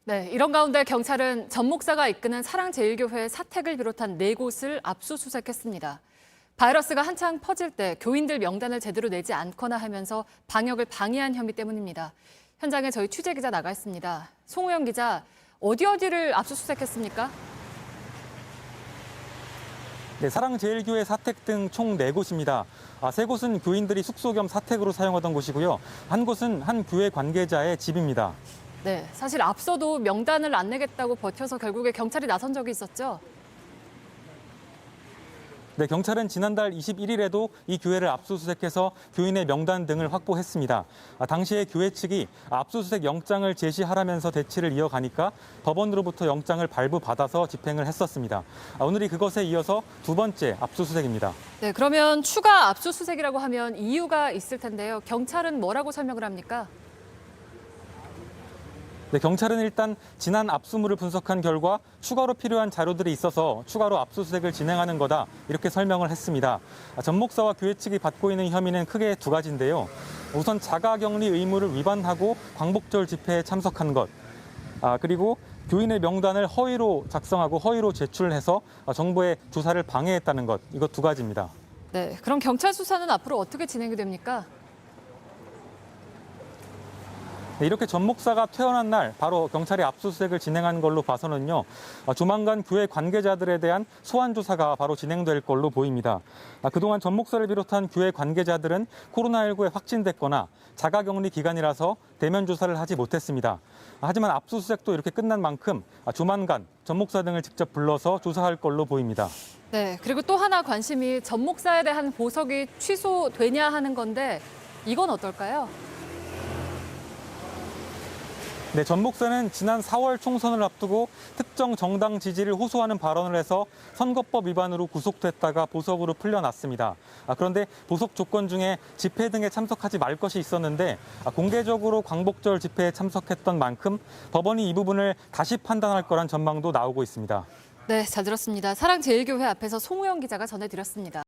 네, 이런 가운데 경찰은 전 목사가 이끄는 사랑제일교회 사택을 비롯한 4곳을 압수수색했습니다. 바이러스가 한창 퍼질 때 교인들 명단을 제대로 내지 않거나 하면서 방역을 방해한 혐의 때문입니다. 현장에 저희 취재기자 나가 있습니다. 송우영 기자, 어디를 압수수색했습니까? 네, 사랑제일교회 사택 등 총 4곳입니다. 3곳은 교인들이 숙소 겸 사택으로 사용하던 곳이고요. 한 곳은 한 교회 관계자의 집입니다. 네, 사실 앞서도 명단을 안 내겠다고 버텨서 결국에 경찰이 나선 적이 있었죠. 네, 경찰은 지난달 21일에도 이 교회를 압수수색해서 교인의 명단 등을 확보했습니다. 당시에 교회 측이 압수수색 영장을 제시하라면서 대치를 이어가니까 법원으로부터 영장을 발부받아서 집행을 했었습니다. 오늘이 그것에 이어서 2번째 압수수색입니다. 네, 그러면 추가 압수수색이라고 하면 이유가 있을 텐데요. 경찰은 뭐라고 설명을 합니까? 네, 경찰은 일단 지난 압수물을 분석한 결과 추가로 필요한 자료들이 있어서 추가로 압수수색을 진행하는 거다 이렇게 설명을 했습니다. 전 목사와 교회 측이 받고 있는 혐의는 크게 2가지인데요. 우선 자가격리 의무를 위반하고 광복절 집회에 참석한 것, 그리고 교인의 명단을 허위로 작성하고 허위로 제출해서 정부의 조사를 방해했다는 것, 이것 2가지입니다. 네, 그럼 경찰 수사는 앞으로 어떻게 진행이 됩니까? 네, 이렇게 전 목사가 퇴원한 날 바로 경찰이 압수수색을 진행한 걸로 봐서는요. 조만간 교회 관계자들에 대한 소환 조사가 바로 진행될 걸로 보입니다. 그동안 전 목사를 비롯한 교회 관계자들은 코로나19에 확진됐거나 자가격리 기간이라서 대면 조사를 하지 못했습니다. 하지만 압수수색도 이렇게 끝난 만큼 조만간 전 목사 등을 직접 불러서 조사할 걸로 보입니다. 네, 그리고 또 하나 관심이 전 목사에 대한 보석이 취소되냐 하는 건데 이건 어떨까요? 네, 전 목사는 지난 4월 총선을 앞두고 특정 정당 지지를 호소하는 발언을 해서 선거법 위반으로 구속됐다가 보석으로 풀려났습니다. 그런데 보석 조건 중에 집회 등에 참석하지 말 것이 있었는데 공개적으로 광복절 집회에 참석했던 만큼 법원이 이 부분을 다시 판단할 거란 전망도 나오고 있습니다. 네, 잘 들었습니다. 사랑제일교회 앞에서 송우영 기자가 전해드렸습니다.